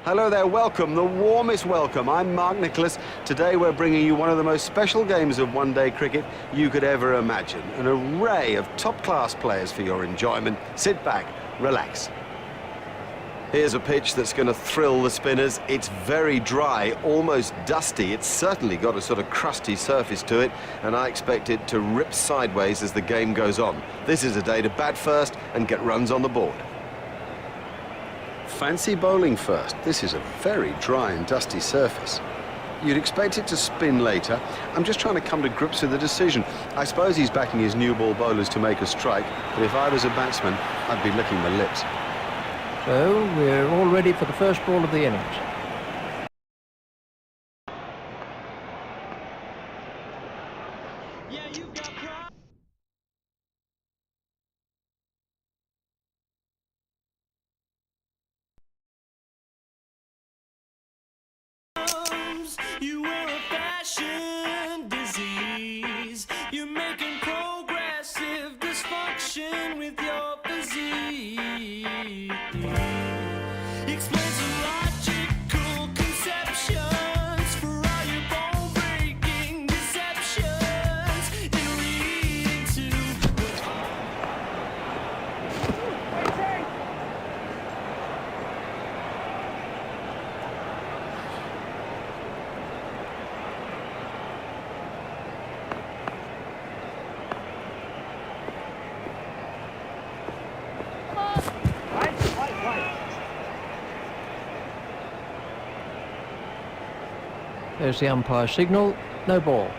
Hello there, welcome, the warmest welcome. I'm Mark Nicholas. Today we're bringing you one of the most special games of one-day cricket you could ever imagine. An array of top-class players for your enjoyment. Sit back, relax. Here's a pitch that's going to thrill the spinners. It's very dry, almost dusty. It's certainly got a sort of crusty surface to it, and I expect it to rip sideways as the game goes on. This is a day to bat first and get runs on the board. Fancy bowling first. This is a very dry and dusty surface. You'd expect it to spin later. I'm just trying to come to grips with the decision. I suppose he's backing his new ball bowlers to make a strike, but if I was a batsman, I'd be licking my lips. So we're all ready for the first ball of the innings. You wear a fashion disease. You're making progressive dysfunction with your physique. Explains the logical conceptions for all your bone-breaking deceptions in reading to. There's the umpire signal, no ball.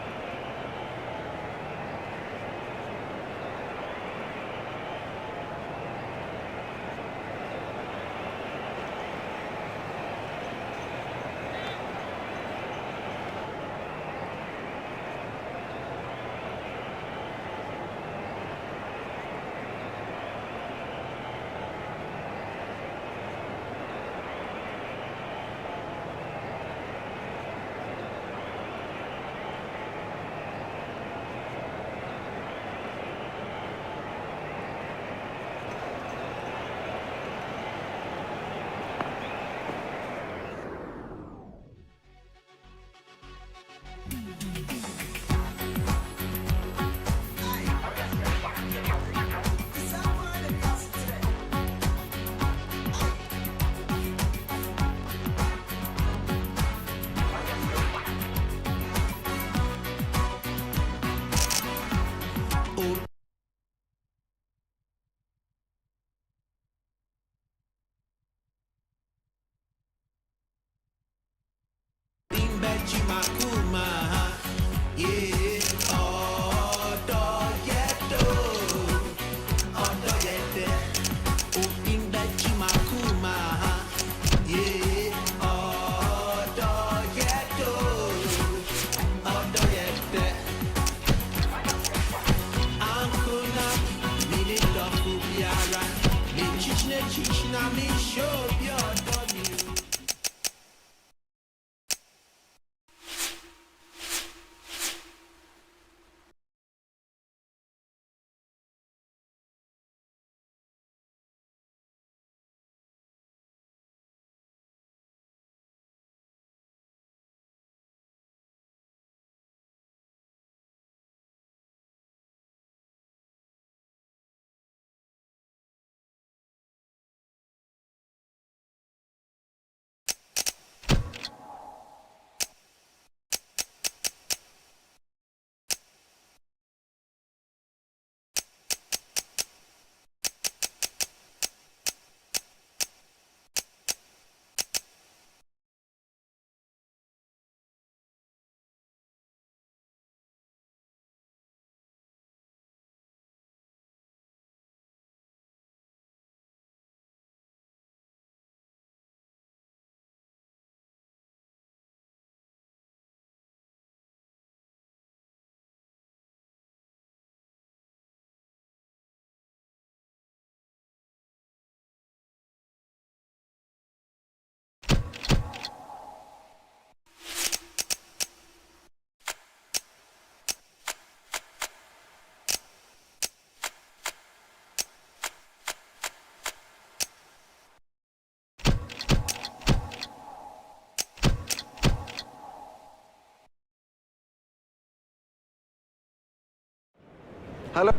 Hello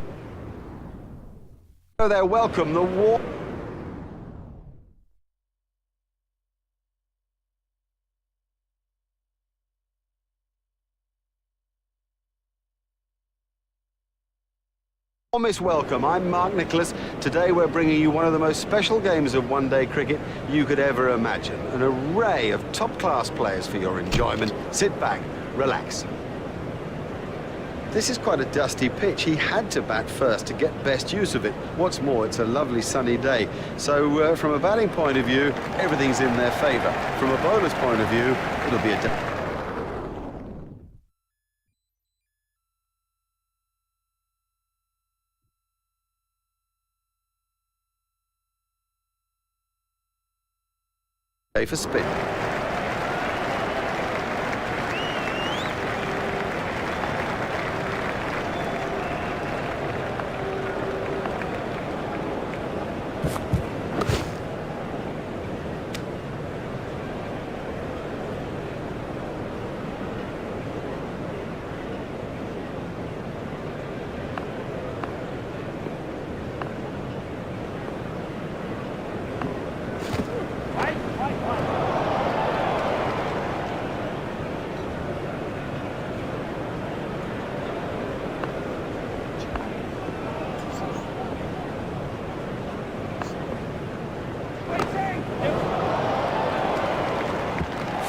there, welcome. The warmest welcome. I'm Mark Nicholas. Today we're bringing you one of the most special games of one-day cricket you could ever imagine. An array of top-class players for your enjoyment. Sit back, relax. This is quite a dusty pitch. He had to bat first to get best use of it. What's more, it's a lovely sunny day. So from a batting point of view, everything's in their favour. From a bowler's point of view, it'll be a day for spin.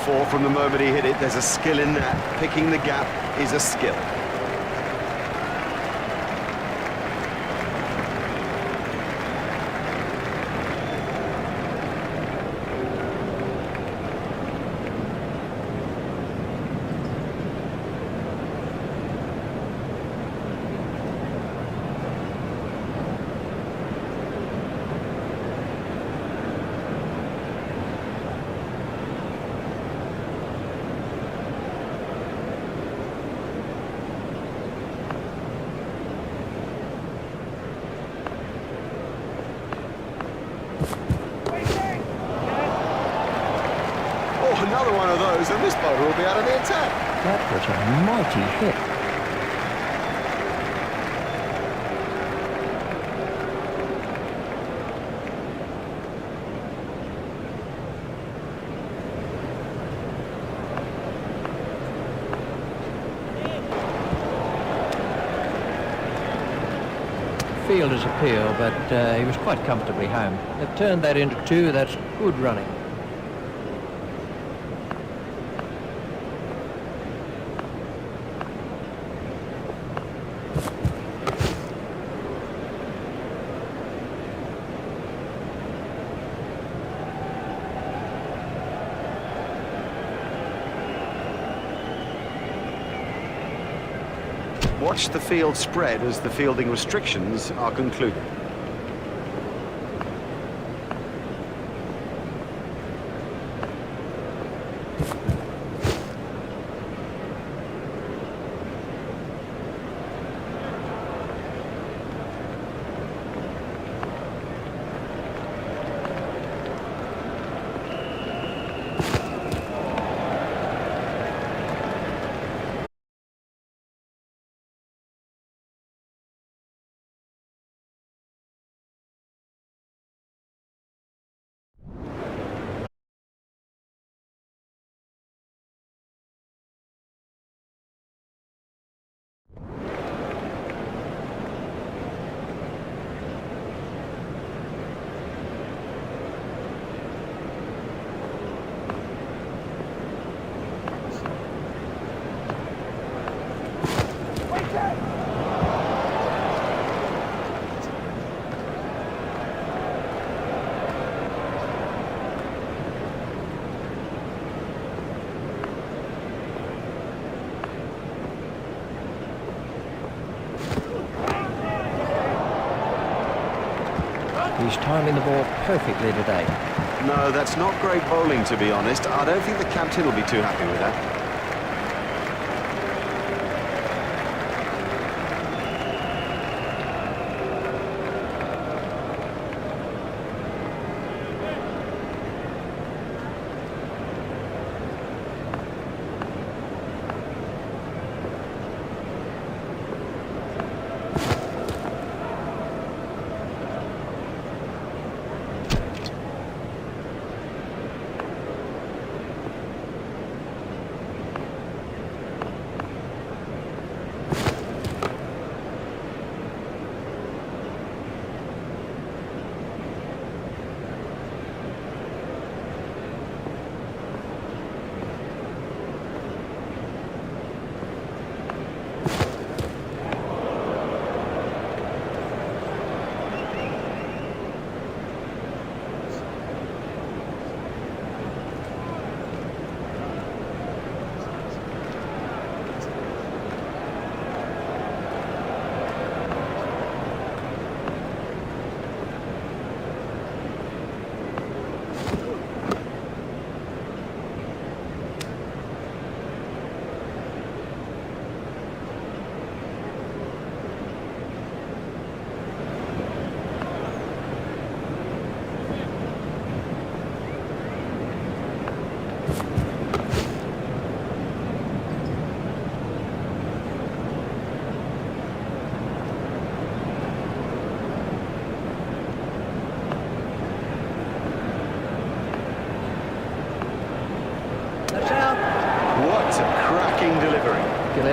Four from the moment he hit it. There's a skill in that. Picking the gap is a skill. Another one of those, and this bowler will be out of the attack. That was a mighty hit. Fielder's appeal, but he was quite comfortably home. They've turned that into two. That's good running. Watch the field spread as the fielding restrictions are concluded. He's timing the ball perfectly today. No, that's not great bowling, to be honest. I don't think the captain will be too happy with that.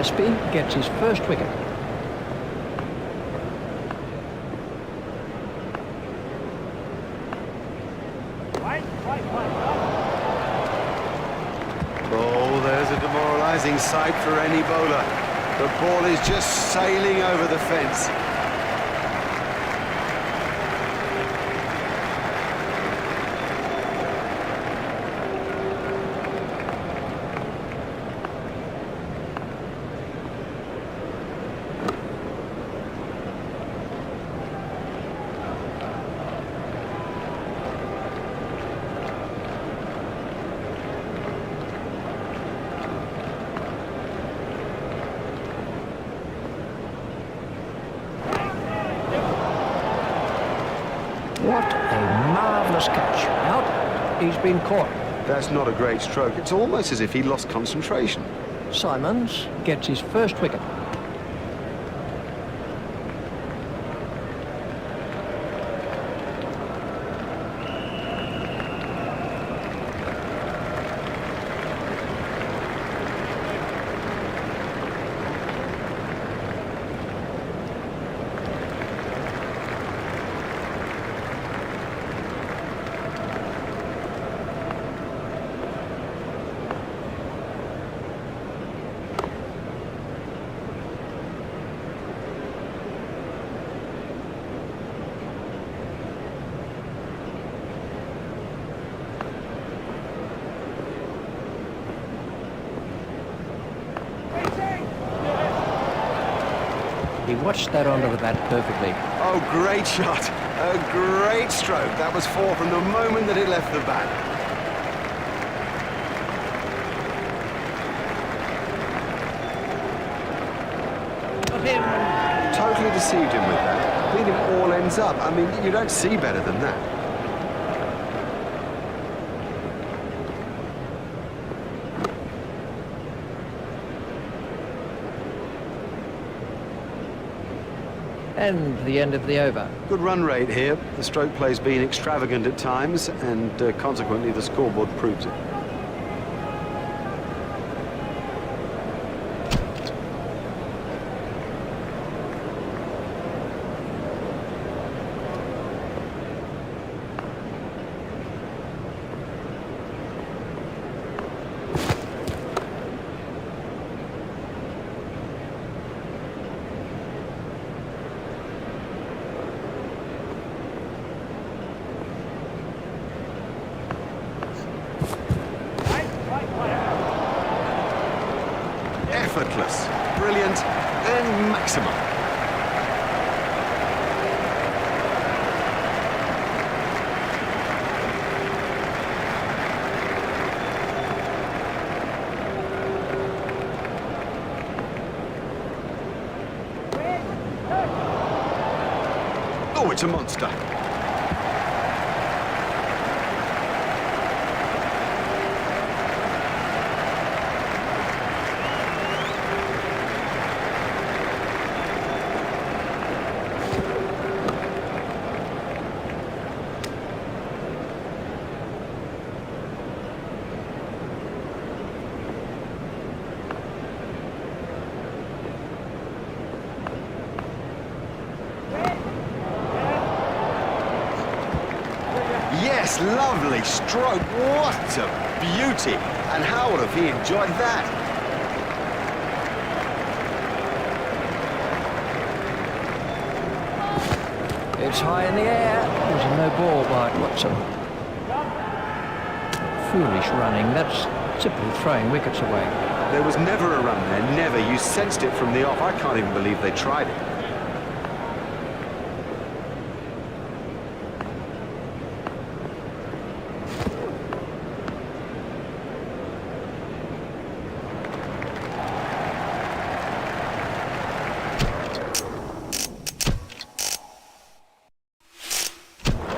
Gillespie gets his first wicket. Oh, there's a demoralising sight for any bowler. The ball is just sailing over the fence. What a marvellous catch. Out. He's been caught. That's not a great stroke. It's almost as if he lost concentration. Simons gets his first wicket. He watched that onto the bat perfectly. Oh, great shot. A great stroke. That was four from the moment that it left the bat. Got him. Totally deceived him with that. I think it all ends up. I mean, you don't see better than that. And the end of the over. Good run rate here. The stroke play's been extravagant at times, and consequently the scoreboard proves it. Effortless, brilliant, and maximum. Oh, it's a monster. Yes, lovely stroke. What a beauty. And how would have he enjoyed that? It's high in the air. There's a no ball by Watson. Foolish running. That's simply throwing wickets away. There was never a run there, never. You sensed it from the off. I can't even believe they tried it.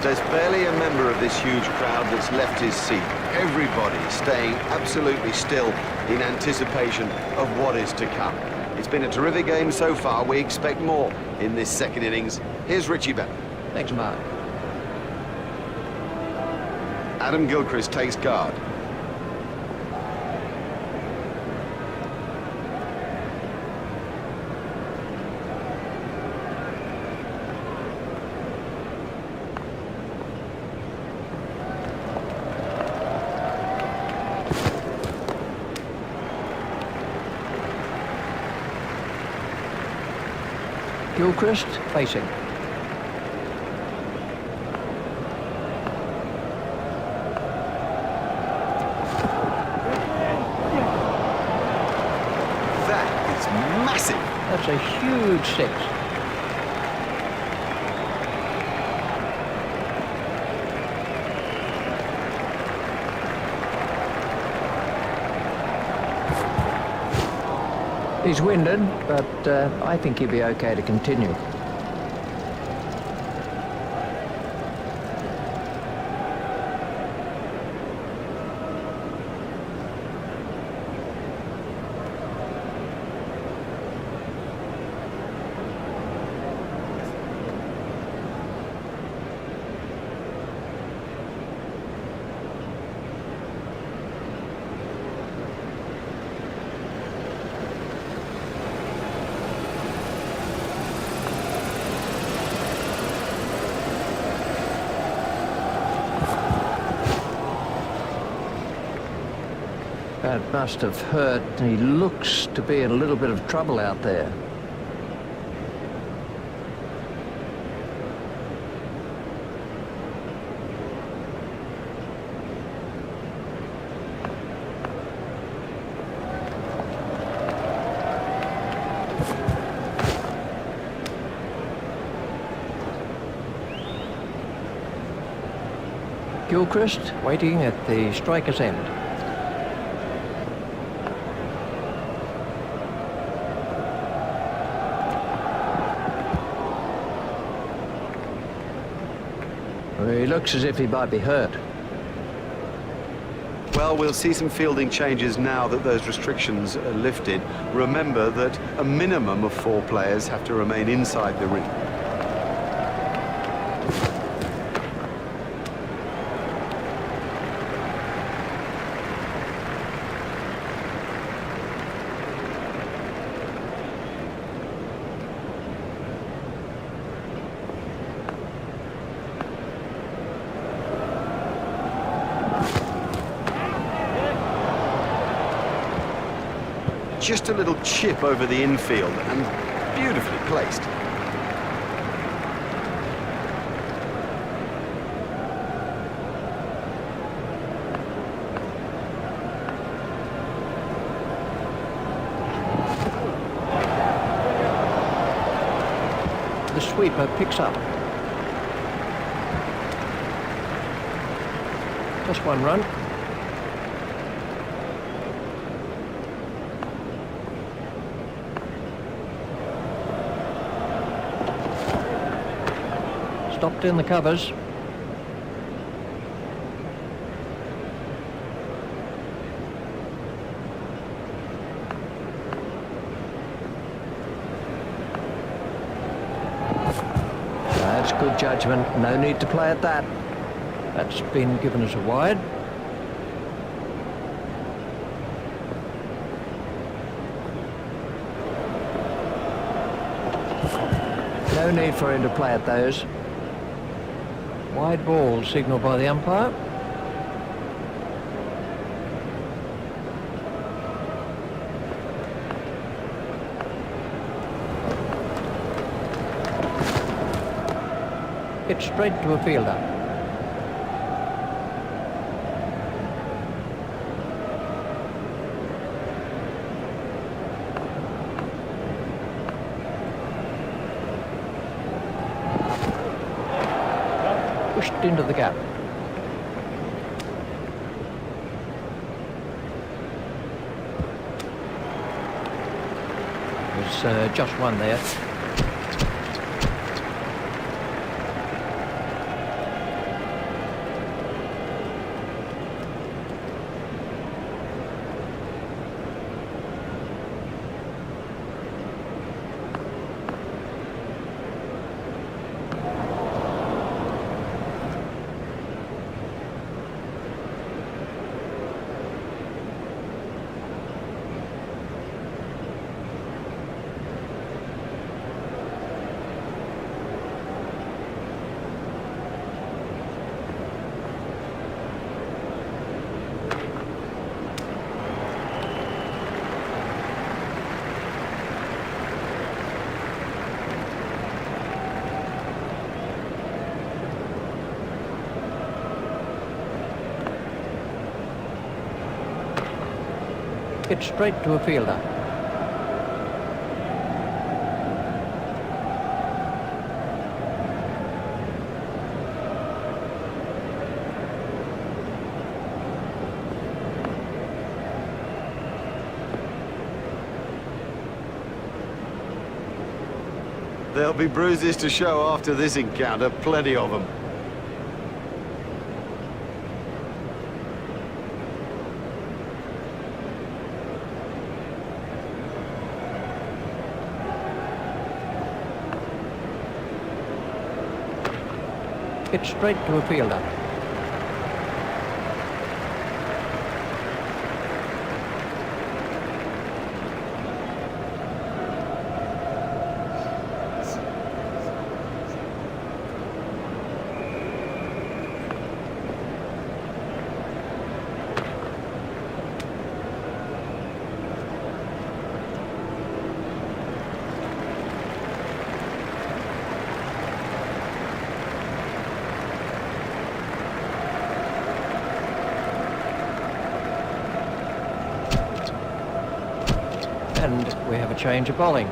There's barely a member of this huge crowd that's left his seat. Everybody staying absolutely still in anticipation of what is to come. It's been a terrific game so far. We expect more in this second innings. Here's Richie Bevan. Thanks, Mark. Adam Gilchrist takes guard. Gilchrist facing. That is massive. That's a huge six. He's winded, but I think he'll be okay to continue. That must have hurt. He looks to be in a little bit of trouble out there. Gilchrist waiting at the striker's end. He looks as if he might be hurt. Well, we'll see some fielding changes now that those restrictions are lifted. Remember that a minimum of 4 players have to remain inside the ring. Just a little chip over the infield and beautifully placed. The sweeper picks up. Just one run. Stopped in the covers. That's good judgment. No need to play at that. That's been given as a wide. No need for him to play at those. Wide ball signalled by the umpire. It's straight to a fielder. Pushed into the gap. There's just one there. Hit straight to a fielder. There'll be bruises to show after this encounter, plenty of them. Hit straight to a fielder. And we have a change of bowling.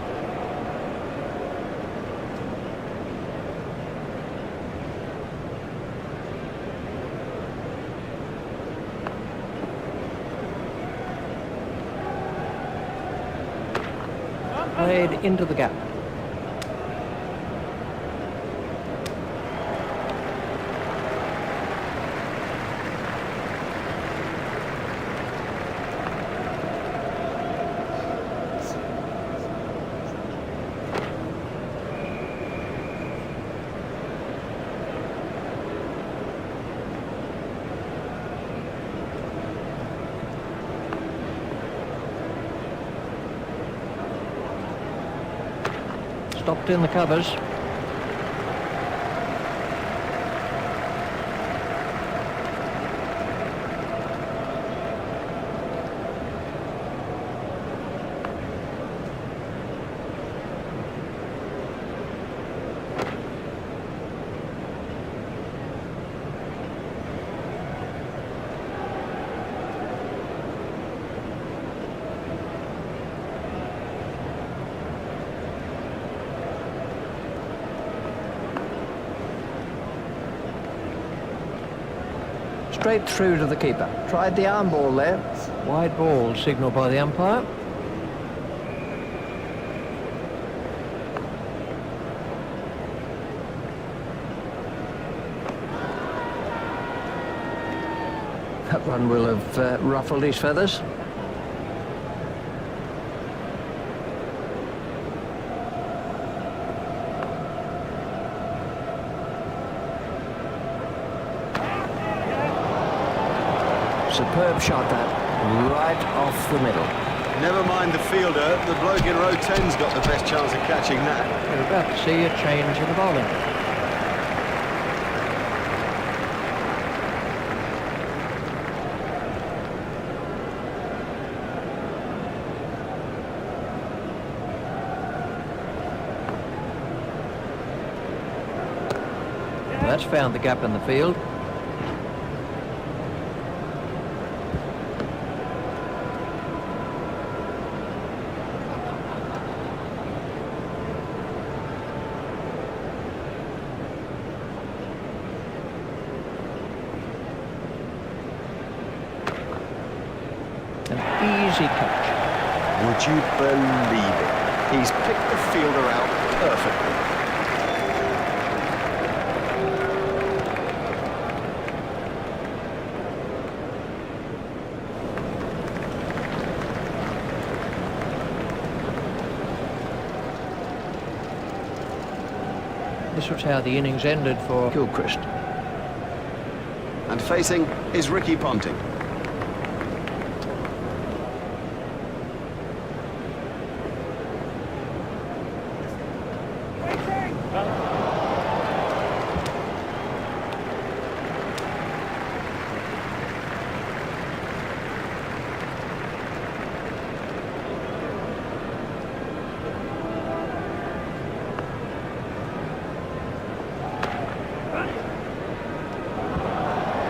Played into the gap. Stopped in the covers. Straight through to the keeper. Tried the arm ball there. Wide ball signalled by the umpire. That one will have ruffled his feathers. Superb shot that, right off the middle. Never mind the fielder, the bloke in row 10's got the best chance of catching that. We're about to see a change in the bowling. That's found the gap in the field. An easy catch. Would you believe it? He's picked the fielder out perfectly. This was how the innings ended for Gilchrist. And facing is Ricky Ponting.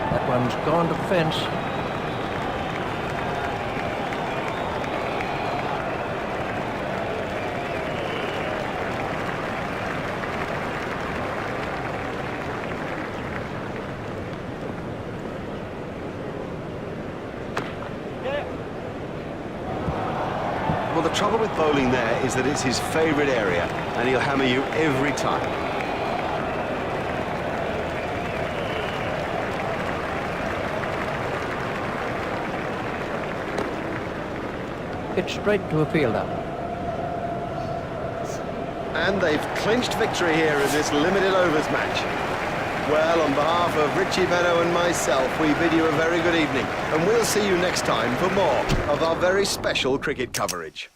That one's gone to the fence. trouble with bowling there is that it's his favourite area, and he'll hammer you every time. It's straight to a fielder. And they've clinched victory here in this limited overs match. Well, on behalf of Richie Benaud and myself, we bid you a very good evening, and we'll see you next time for more of our very special cricket coverage.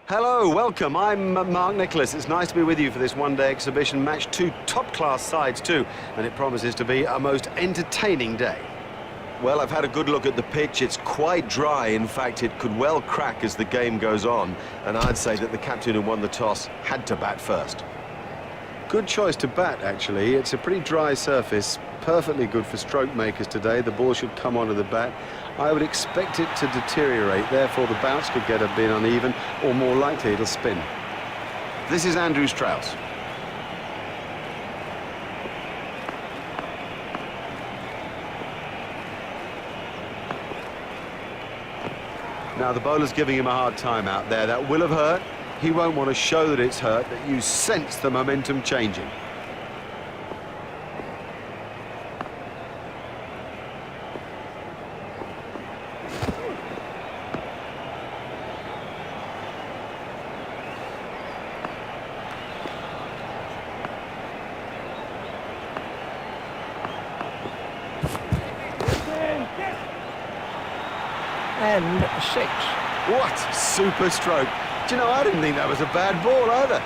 Hello, welcome. I'm Mark Nicholas. It's nice to be with you for this one-day exhibition match. Two top-class sides too, and it promises to be a most entertaining day. Well, I've had a good look at the pitch. It's quite dry. In fact, it could well crack as the game goes on, and I'd say that the captain who won the toss had to bat first. Good choice to bat, actually. It's a pretty dry surface, perfectly good for stroke makers today. The ball should come onto the bat. I would expect it to deteriorate, therefore the bounce could get a bit uneven, or more likely it'll spin. This is Andrew Strauss. Now the bowler's giving him a hard time out there. That will have hurt. He won't want to show that it's hurt, but you sense the momentum changing. And 6. What super stroke. Do you know, I didn't think that was a bad ball either.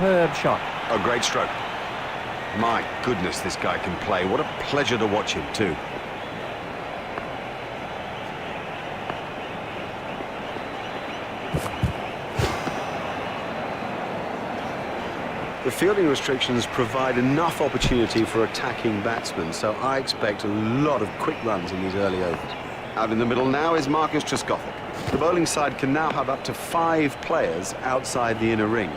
Superb shot. A great stroke. My goodness, this guy can play. What a pleasure to watch him, too. The fielding restrictions provide enough opportunity for attacking batsmen, so I expect a lot of quick runs in these early overs. Out in the middle now is Marcus Trescothick. The bowling side can now have up to 5 players outside the inner ring.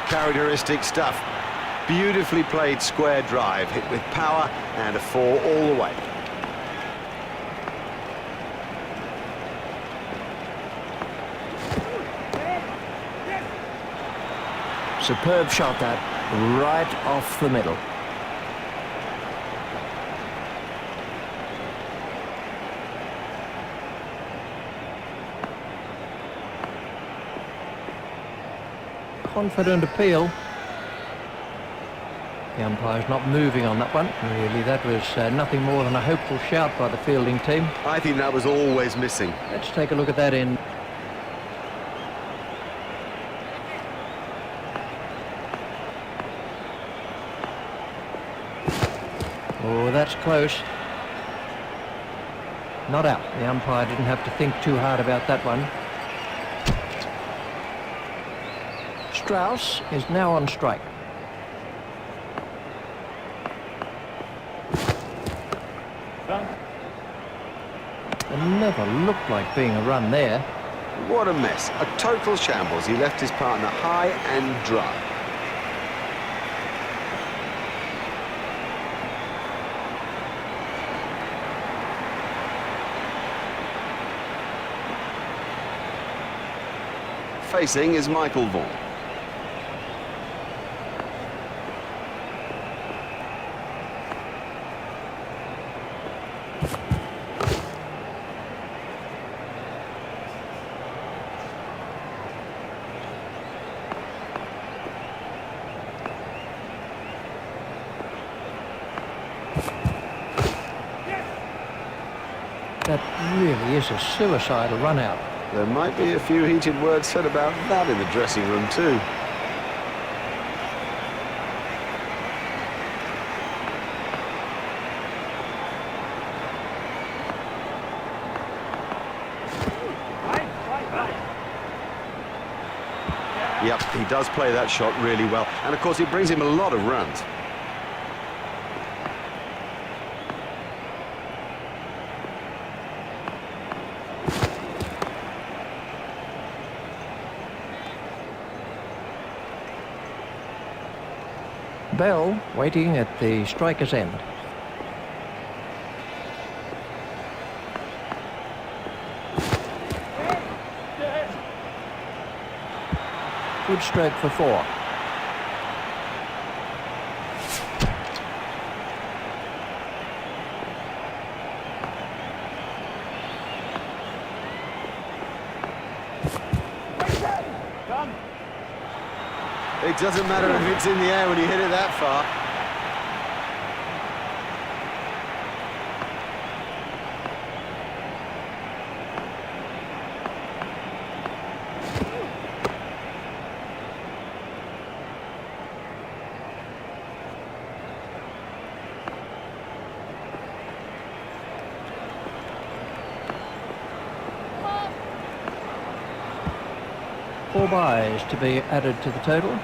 Characteristic stuff. Beautifully played square drive, hit with power and a 4 all the way. Superb shot that, right off the middle. Confident appeal. The umpire's not moving on that one. Really, that was nothing more than a hopeful shout by the fielding team. I think that was always missing. Let's take a look at that in. Oh, that's close. Not out. The umpire didn't have to think too hard about that one. Strauss is now on strike. It never looked like being a run there. What a mess. A total shambles. He left his partner high and dry. Facing is Michael Vaughan. That really is a suicidal run out. There might be a few heated words said about that in the dressing room too. Yep, he does play that shot really well. And of course it brings him a lot of runs. Bell waiting at the striker's end. Good stroke for 4. It doesn't matter if it's in the air when you hit it that far. Four byes to be added to the total.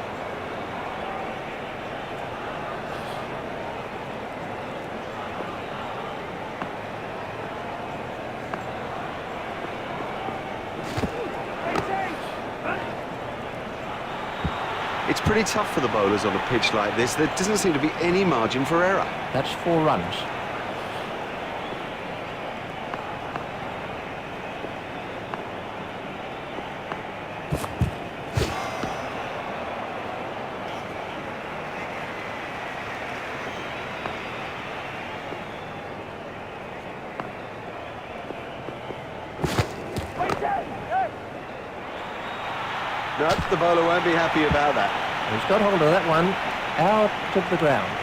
It's pretty tough for the bowlers on a pitch like this. There doesn't seem to be any margin for error. That's 4 runs. No, the bowler won't be happy about that. He's got hold of that one, out of the ground.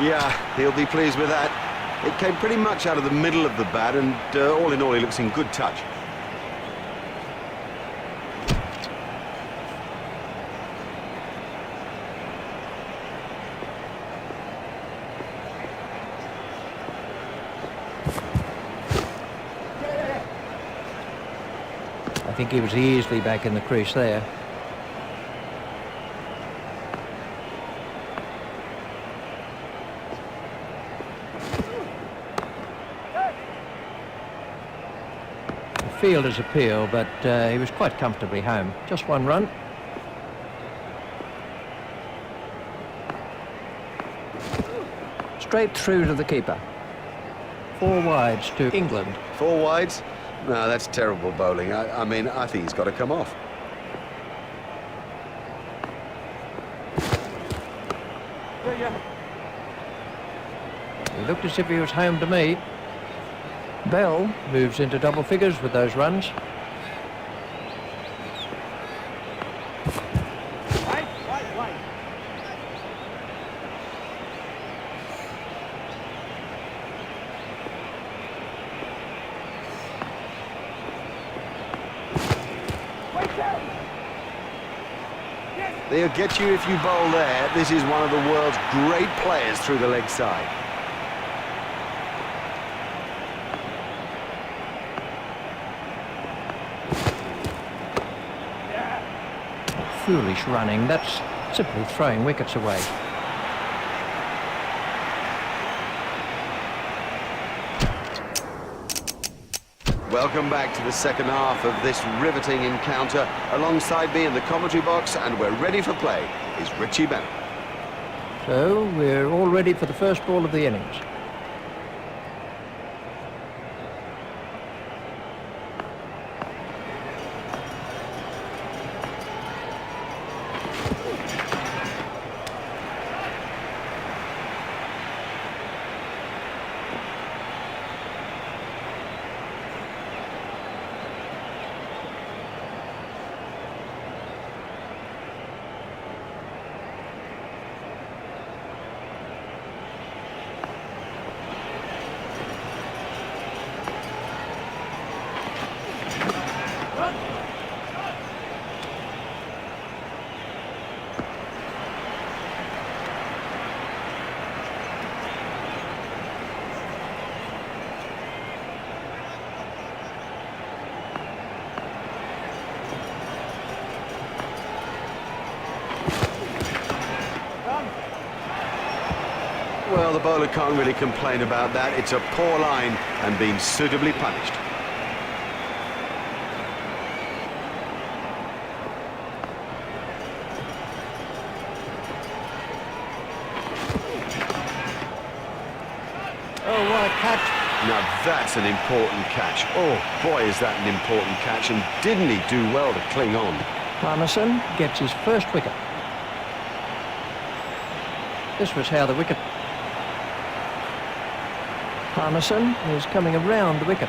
Yeah, he'll be pleased with that. It came pretty much out of the middle of the bat, and all in all, he looks in good touch. I think he was easily back in the crease there. Fielder's appeal, but he was quite comfortably home. Just 1 run. Straight through to the keeper. 4 wides to England. 4 wides? No, that's terrible bowling. I mean, I think he's got to come off. He looked as if he was home to me. Bell moves into double figures with those runs. They'll get you if you bowl there. This is one of the world's great players through the leg side. Foolish running. That's simply throwing wickets away. Welcome back to the second half of this riveting encounter. Alongside me in the commentary box, and we're ready for play, is Richie Bennett. So we're all ready for the first ball of the innings. Well, the bowler can't really complain about that. It's a poor line and been suitably punished. Oh, what a catch. Now that's an important catch. Oh boy, is that an important catch, and didn't he do well to cling on? Parnasson gets his first wicket. This was how the wicket... Parnasson is coming around the wicket.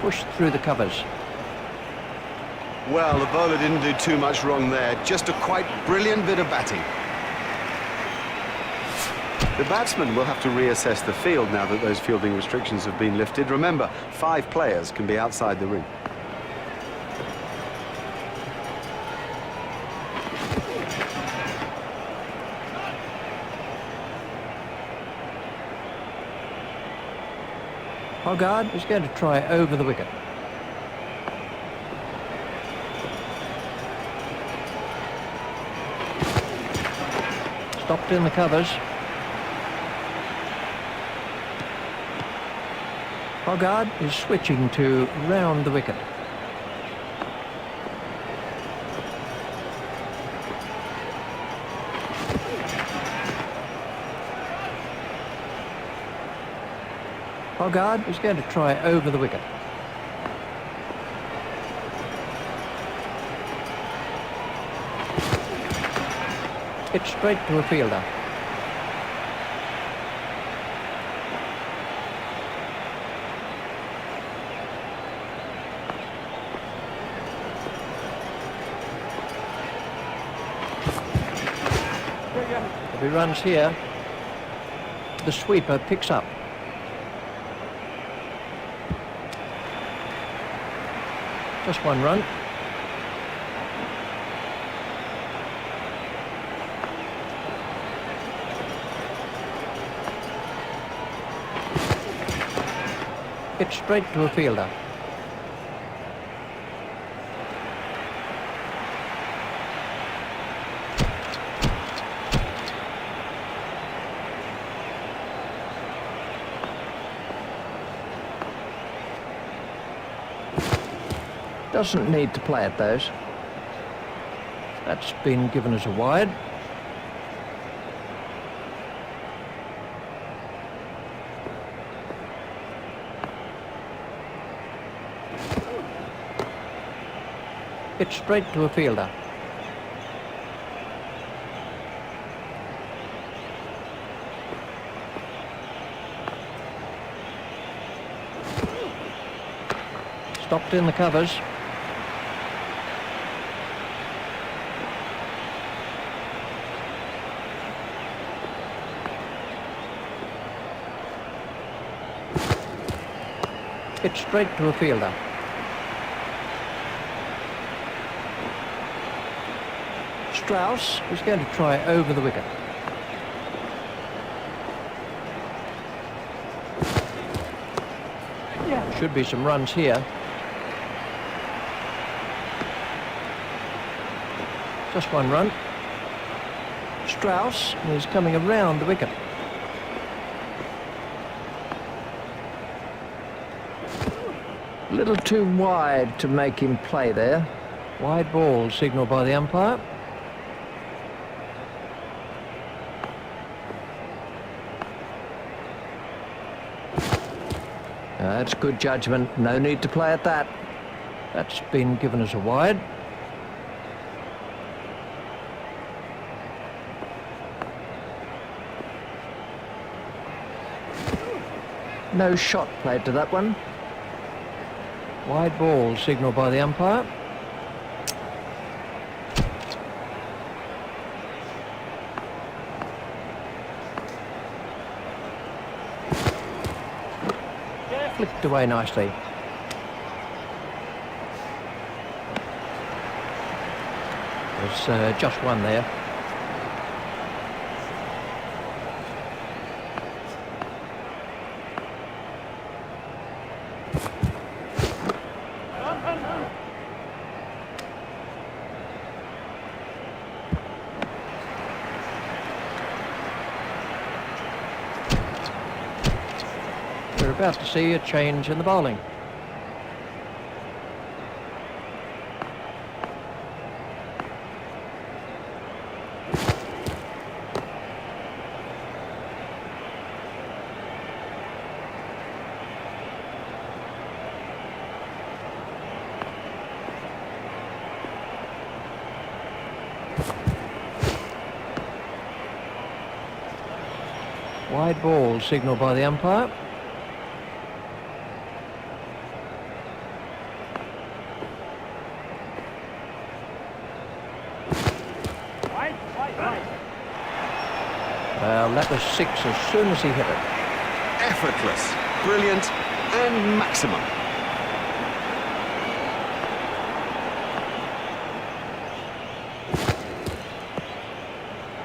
Pushed through the covers. Well, the bowler didn't do too much wrong there. Just a quite brilliant bit of batting. The batsman will have to reassess the field now that those fielding restrictions have been lifted. Remember, 5 players can be outside the ring. Hoggard is going to try over the wicket. Stopped in the covers. Hoggard is switching to round the wicket. Hoggard is going to try over the wicket. It's straight to a fielder. If he runs here, the sweeper picks up. Just one run. It's straight to a fielder. Doesn't need to play it, those. That's been given as a wide. Hit straight to a fielder. Stopped in the covers. Hit straight to a fielder. Strauss is going to try over the wicket. Should be some runs here. Just one run. Strauss is coming around the wicket. A little too wide to make him play there. Wide ball signalled by the umpire. That's good judgment. No need to play at that. That's been given as a wide. No shot played to that one. Wide ball signalled by the umpire. Flicked away nicely. There's just one there. We're about to see a change in the bowling. Wide ball signalled by the umpire. Well, that was six as soon as he hit it. Effortless, brilliant, and maximum.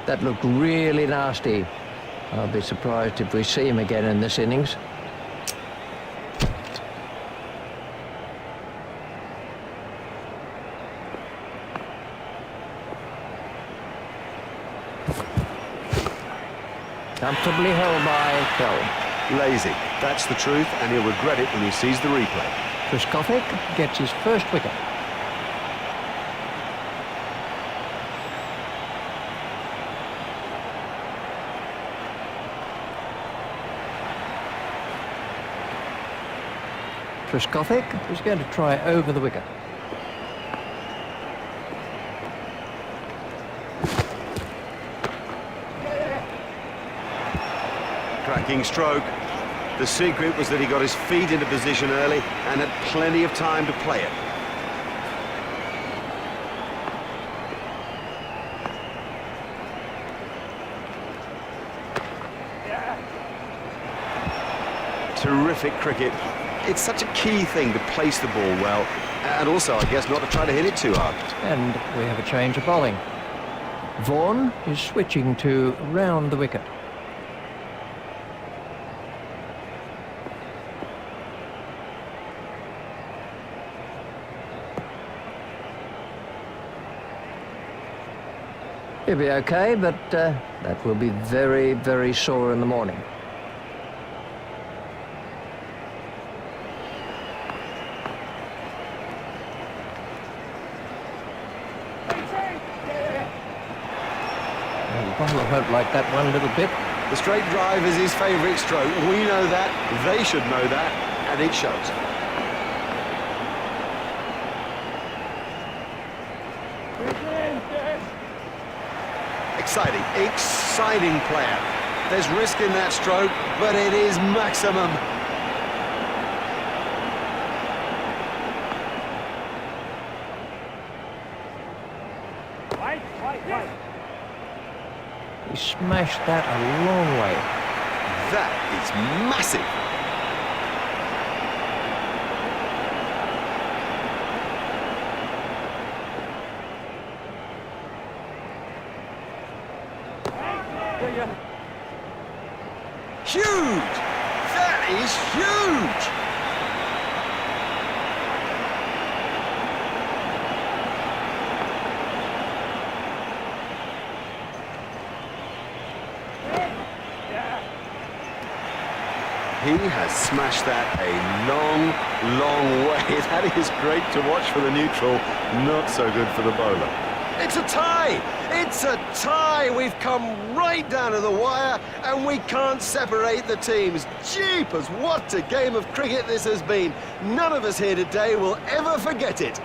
That looked really nasty. I'll be surprised if we see him again in this innings. Comfortably held by Kell. Lazy, that's the truth, and he'll regret it when he sees the replay. Trescothick gets his first wicket. Trescothick is going to try over the wicket. Cracking stroke. The secret was that he got his feet into position early and had plenty of time to play it. Terrific cricket. It's such a key thing to place the ball well, and also, I guess, not to try to hit it too hard. And we have a change of bowling. Vaughan is switching to round the wicket. He'll be okay, but that will be very, very sore in the morning. I won't like that one a little bit. The straight drive is his favourite stroke. We know that, they should know that, and it shows. Exciting player. There's risk in that stroke, but it is maximum. He smashed that a long way. That is massive. Huge! That is huge! He has smashed that a long way. That is great to watch for the neutral, not so good for the bowler. It's a tie! It's a tie! We've come right down to the wire and we can't separate the teams. Jeepers, what a game of cricket this has been. None of us here today will ever forget it.